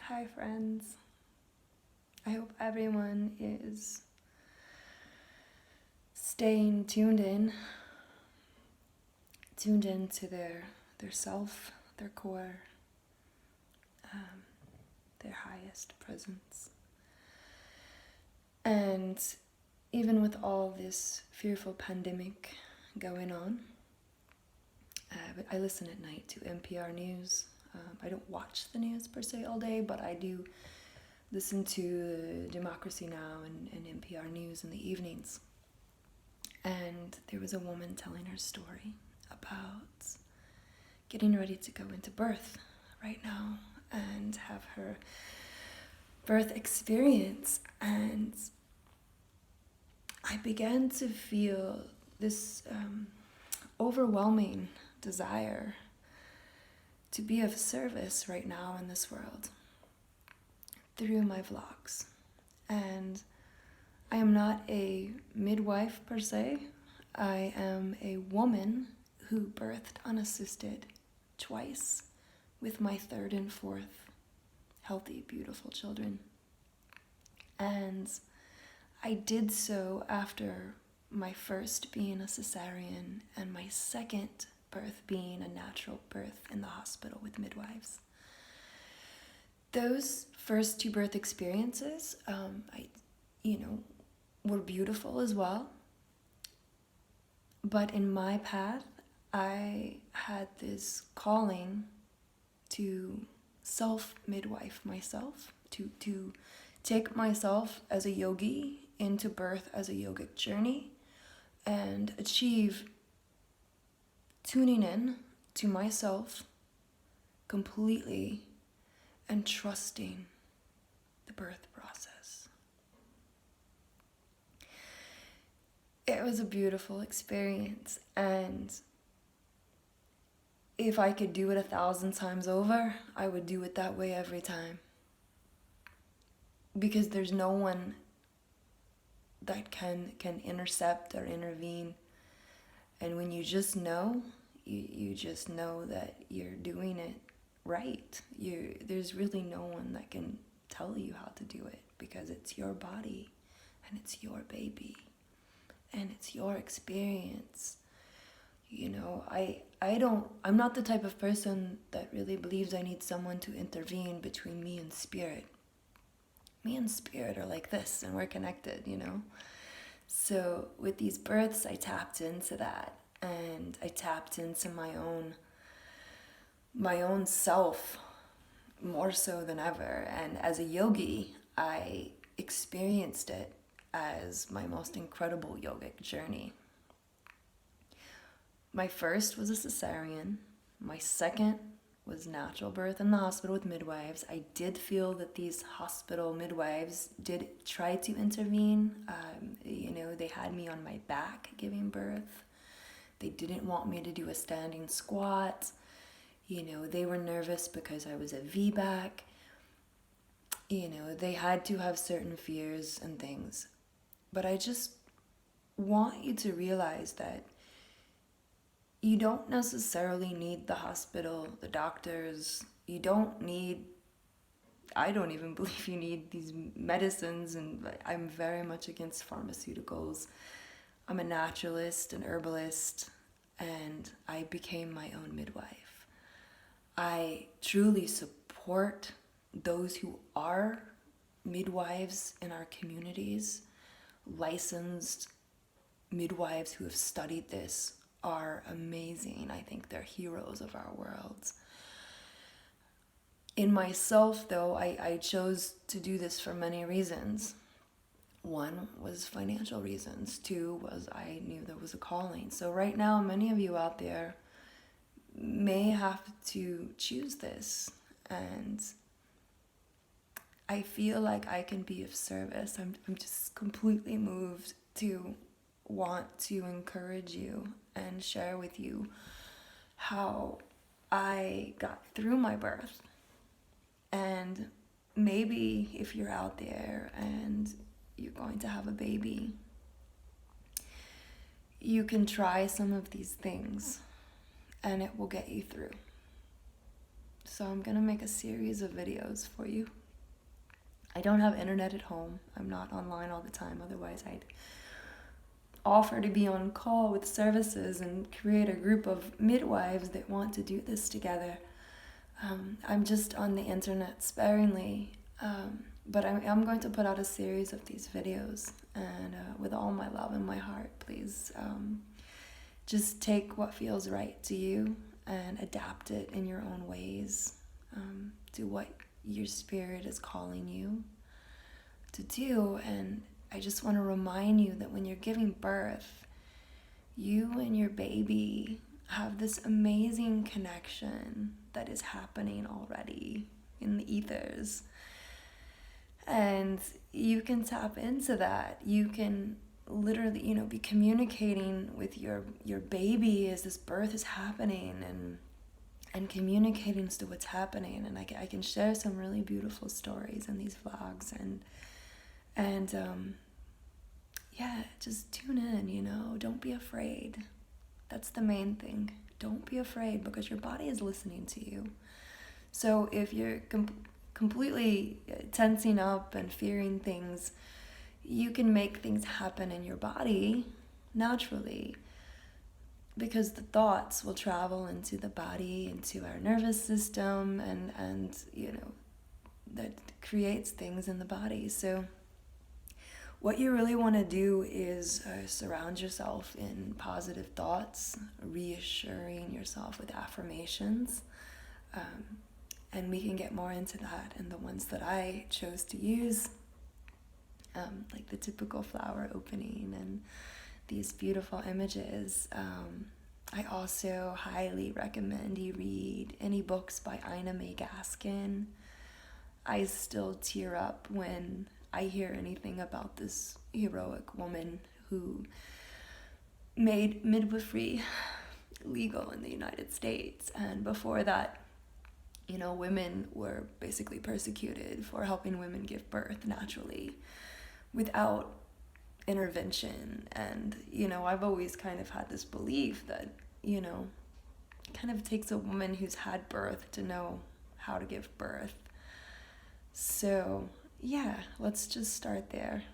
Hi friends. I hope everyone is staying tuned in to their self, their core, their highest presence. And even with all this fearful pandemic going on, I listen at night to NPR News. I don't watch the news per se all day, but I do listen to Democracy Now! and NPR News in the evenings. And there was a woman telling her story about getting ready to go into birth right now and have her birth experience. And I began to feel this overwhelming desire to be of service right now in this world through my vlogs. And I am not a midwife per se. I am a woman who birthed unassisted twice with my third and fourth healthy, beautiful children. And I did so after my first being a cesarean and my second birth being a natural birth in the hospital with midwives. Those first two birth experiences, were beautiful as well. But in my path, I had this calling to self-midwife myself, to take myself as a yogi into birth as a yogic journey and achieve tuning in to myself completely and trusting the birth process. It was a beautiful experience, and if I could do it 1,000 times over, I would do it that way every time. Because there's no one that can intercept or intervene. And when you just know, you just know that you're doing it right. There's really no one that can tell you how to do it, because it's your body and it's your baby and it's your experience. I'm not the type of person that really believes I need someone to intervene between me and spirit. Me and spirit are like this, and we're connected, So with these births, I tapped into that, and I tapped into my own self more so than ever. And as a yogi, I experienced it as my most incredible yogic journey. My first was a cesarean. My second was natural birth in the hospital with midwives. I did feel that these hospital midwives did try to intervene. They had me on my back giving birth. They didn't want me to do a standing squat. They were nervous because I was a VBAC. They had to have certain fears and things. But I just want you to realize that you don't necessarily need the hospital, the doctors. I don't even believe you need these medicines, and I'm very much against pharmaceuticals. I'm a naturalist, an herbalist, and I became my own midwife. I truly support those who are midwives in our communities. Licensed midwives who have studied this are amazing. I think they're heroes of our world. In myself, though, I chose to do this for many reasons. One was financial reasons. Two was I knew there was a calling. So right now, many of you out there may have to choose this, and I feel like I can be of service. I'm just completely moved to want to encourage you and share with you how I got through my birth. And maybe if you're out there and you're going to have a baby, you can try some of these things and it will get you through. So I'm gonna make a series of videos for you. I don't have internet at home. I'm not online all the time, otherwise I'd offer to be on call with services and create a group of midwives that want to do this together. I'm just on the internet sparingly, but I'm going to put out a series of these videos, and with all my love in my heart, please just take what feels right to you and adapt it in your own ways, to what your spirit is calling you to do. And I just want to remind you that when you're giving birth, you and your baby have this amazing connection that is happening already in the ethers. And you can tap into that. You can literally, be communicating with your baby as this birth is happening, and communicating as to what's happening. And I can share some really beautiful stories in these vlogs, and yeah, just tune in, don't be afraid. That's the main thing. Don't be afraid, because your body is listening to you. So if you're completely tensing up and fearing things, you can make things happen in your body naturally, because the thoughts will travel into the body, into our nervous system, and that creates things in the body. So what you really want to do is surround yourself in positive thoughts, reassuring yourself with affirmations. And we can get more into that. And the ones that I chose to use, like the typical flower opening and these beautiful images. I also highly recommend you read any books by Ina May Gaskin. I still tear up when I hear anything about this heroic woman who made midwifery legal in the United States. And before that, women were basically persecuted for helping women give birth naturally without intervention. And, I've always kind of had this belief that, it kind of takes a woman who's had birth to know how to give birth. So yeah, let's just start there.